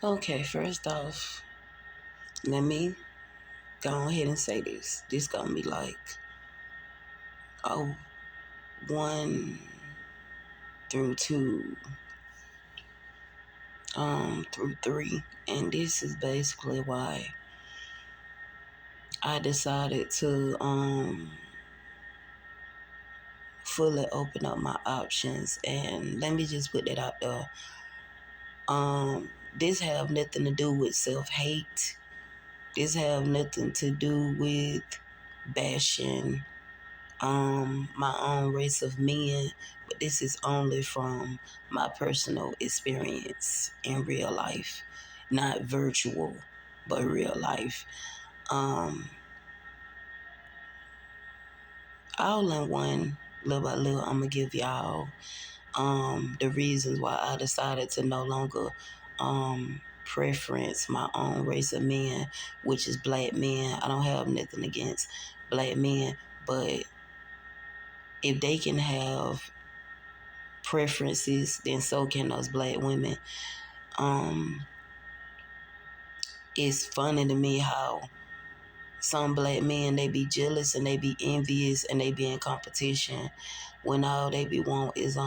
Okay, first off, let me go ahead and say this. This gonna be like oh 1 through 2, through 3, and this is basically why I decided to fully open up my options. And let me just put that out there. This have nothing to do with self-hate. This have nothing to do with bashing my own race of men, but this is only from my personal experience in real life, not virtual, but real life. Um, all in one, little by little, I'm gonna give y'all the reasons why I decided to no longer preference my own race of men, which is black men. I don't have nothing against black men, but if they can have preferences, then so can those black women. Um, it's funny to me how some black men, they be jealous and they be envious and they be in competition when all they be want is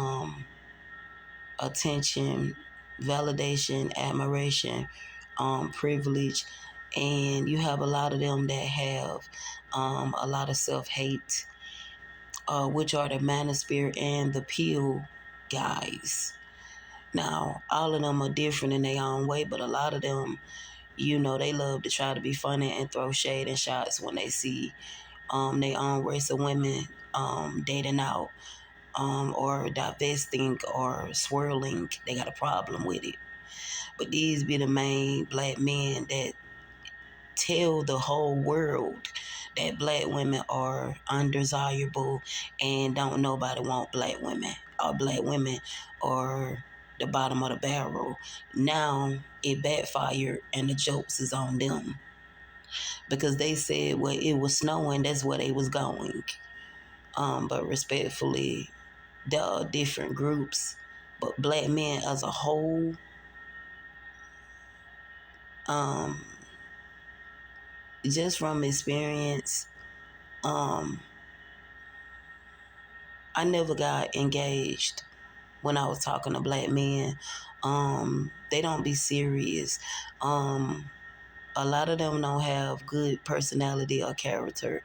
attention, validation, admiration, privilege, and you have a lot of them that have a lot of self-hate, which are the manosphere and the pill guys. Now, all of them are different in their own way, but a lot of them, they love to try to be funny and throw shade and shots when they see their own race of women dating out or divesting or swirling. They got a problem with it. But these be the main black men that tell the whole world that black women are undesirable and don't nobody want black women, or black women are the bottom of the barrel. Now it backfired and the jokes is on them because they said, well, it was snowing, that's where they was going. But respectfully, there are different groups, but black men as a whole, um, just from experience, um, I never got engaged when I was talking to black men. They don't be serious. A lot of them don't have good personality or character.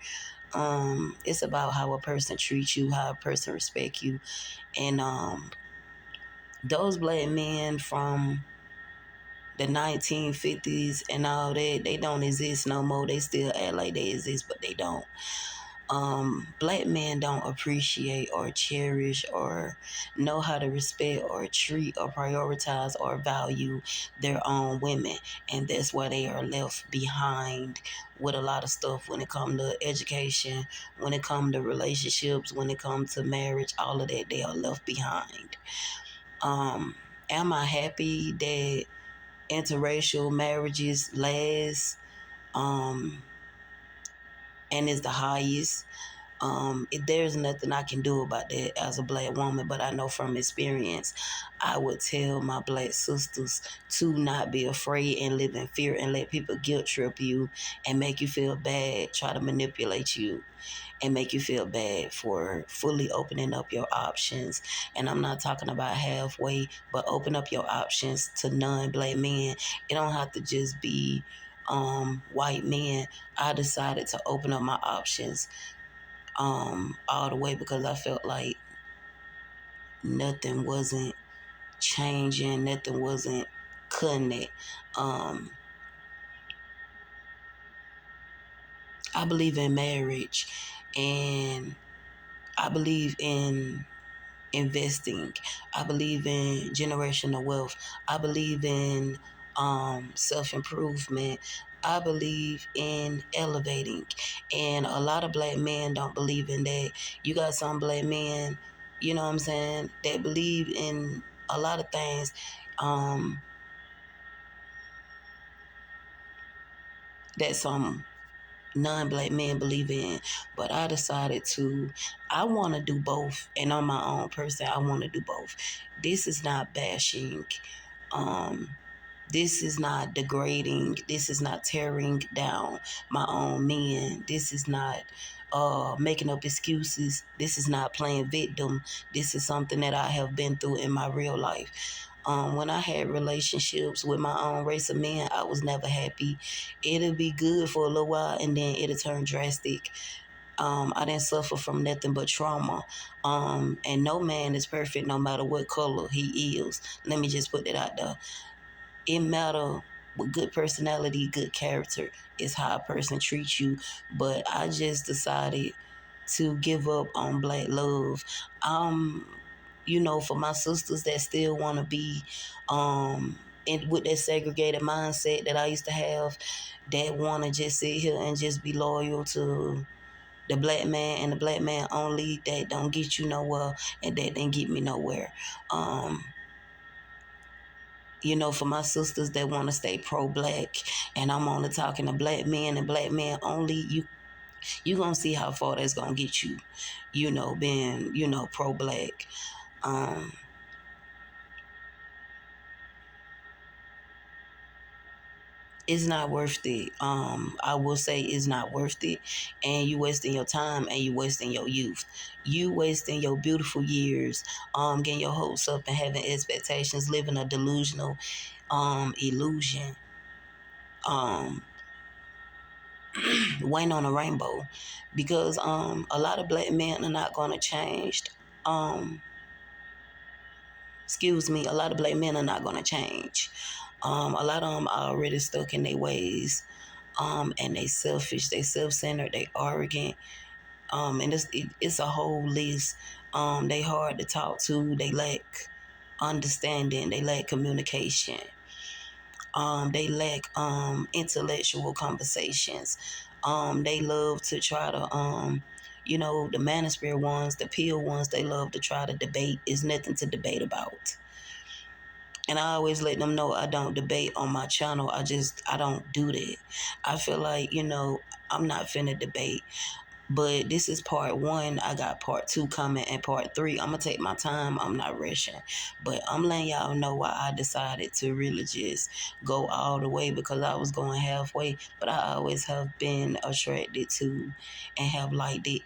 It's about how a person treats you, how a person respects you. And those black men from the 1950s and all that, they don't exist no more. They still act like they exist, but they don't. Black men don't appreciate or cherish or know how to respect or treat or prioritize or value their own women, and that's why they are left behind with a lot of stuff when it comes to education, when it comes to relationships, when it comes to marriage. All of that, they are left behind. um am I happy that interracial marriages last and is the highest? There's nothing I can do about that as a black woman, but I know from experience, I would tell my black sisters to not be afraid and live in fear and let people guilt trip you and make you feel bad, try to manipulate you and make you feel bad for fully opening up your options. And I'm not talking about halfway, but open up your options to non-black men. It don't have to just be white men. I decided to open up my options all the way because I felt like nothing wasn't changing, nothing wasn't cutting it. Um, I believe in marriage and I believe in investing. I believe in generational wealth. I believe in self-improvement. I believe in elevating. And a lot of black men don't believe in that. You got some black men, you know what I'm saying, that believe in a lot of things um, that some non-black men believe in. But I decided I want to do both. And I'm my own person, I want to do both. This is not bashing um, This is not degrading. This is not tearing down my own men. This is not making up excuses. This is not playing victim. This is something that I have been through in my real life. When I had relationships with my own race of men, I was never happy. It'll be good for a little while and then it'll turn drastic. I didn't suffer from nothing but trauma. And no man is perfect no matter what color he is. Let me just put that out there. It matter with good personality, good character is how a person treats you. But I just decided to give up on black love. For my sisters that still want to be and with that segregated mindset that I used to have, that want to just sit here and just be loyal to the black man and the black man only, that don't get you nowhere and that didn't get me nowhere. For my sisters that want to stay pro-black, and I'm only talking to black men and black men only, you gonna see how far that's gonna get you, being, pro-black. It's not worth it. I will say it's not worth it. And you wasting your time and you wasting your youth. You wasting your beautiful years, getting your hopes up and having expectations, living a delusional illusion. Waiting on a rainbow, because a lot of black men are not gonna change. Um a lot of black men are not gonna change. A lot of them are already stuck in their ways. And they selfish, they self-centered, they arrogant. And it's a whole list. They hard to talk to, they lack understanding, they lack communication. They lack intellectual conversations. They love to try to, the manosphere ones, the pill ones, they love to try to debate. It's nothing to debate about. And I always let them know I don't debate on my channel. I don't do that. I feel like, I'm not finna debate. But this is part one. I got part two coming and part three. I'm going to take my time. I'm not rushing. But I'm letting y'all know why I decided to really just go all the way, because I was going halfway. But I always have been attracted to and have liked it.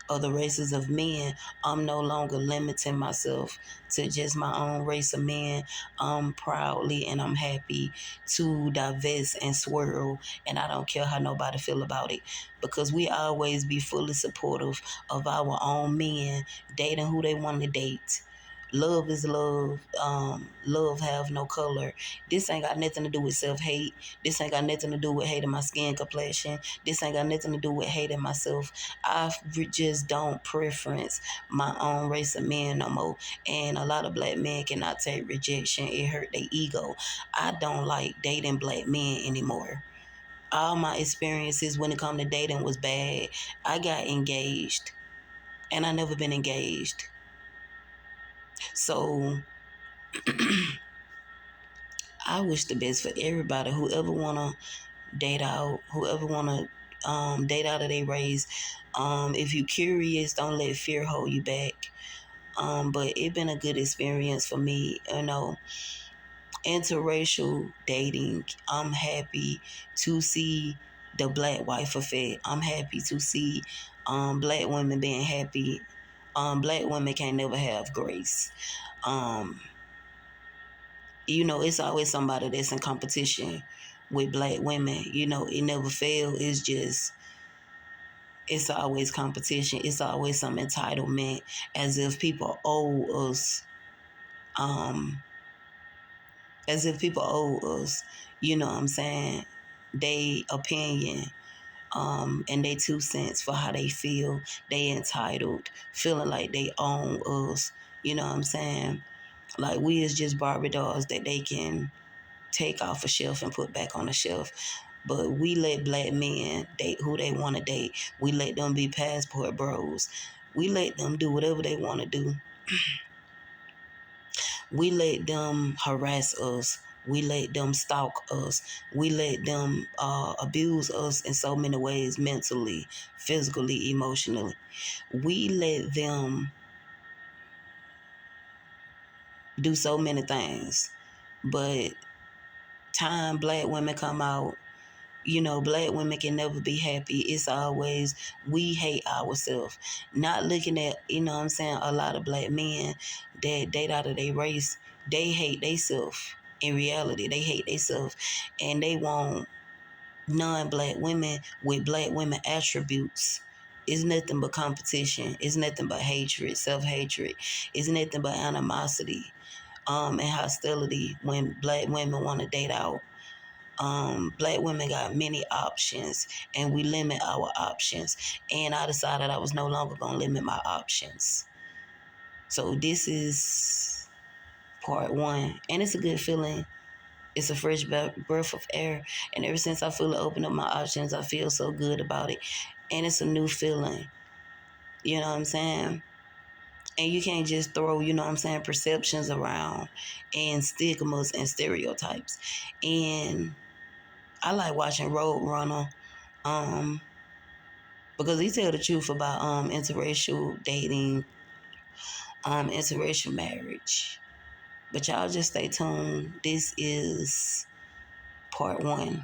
Other races of men. I'm no longer limiting myself to just my own race of men. I'm proudly and I'm happy to divest and swirl, and I don't care how nobody feel about it, because we always be fully supportive of our own men dating who they want to date. Love is love. Love have no color. This ain't got nothing to do with self-hate. This ain't got nothing to do with hating my skin complexion. This ain't got nothing to do with hating myself. I just don't preference my own race of men no more. And a lot of black men cannot take rejection. It hurt their ego. I don't like dating black men anymore. All my experiences when it come to dating was bad. I got engaged and I never been engaged. So I wish the best for everybody. Whoever wanna date out, whoever wanna date out of their race. If you curious, don't let fear hold you back. But it been a good experience for me, interracial dating. I'm happy to see the black wife effect. I'm happy to see black women being happy. Black women can't never have grace. Um, it's always somebody that's in competition with black women. It never fails. It's always competition. It's always some entitlement, as if people owe us, um, you know what I'm saying, they opinion, and they 2 cents for how they feel. They entitled, feeling like they own us. You know what I'm saying? Like we is just Barbie dolls that they can take off a shelf and put back on the shelf. But we let black men date who they want to date. We let them be passport bros. We let them do whatever they want to do. We let them harass us. We let them stalk us. We let them abuse us in so many ways, mentally, physically, emotionally. We let them do so many things. But time black women come out, you know, black women can never be happy. It's always we hate ourselves. Not looking at, you know what I'm saying, a lot of black men that date out of their race, they hate themselves. In reality, they hate themselves. And they want non-black women with black women attributes. It's nothing but competition. It's nothing but hatred, self-hatred. It's nothing but animosity and hostility when black women want to date out. Black women got many options and we limit our options. And I decided I was no longer going to limit my options. So this is part one. And it's a good feeling. It's a fresh breath of air. And ever since I fully opened up my options, I feel so good about it. And it's a new feeling. You know what I'm saying? And you can't just throw, you know what I'm saying, perceptions around and stigmas and stereotypes. And I like watching Roadrunner because he tell the truth about interracial dating, interracial marriage. But y'all just stay tuned. This is part one.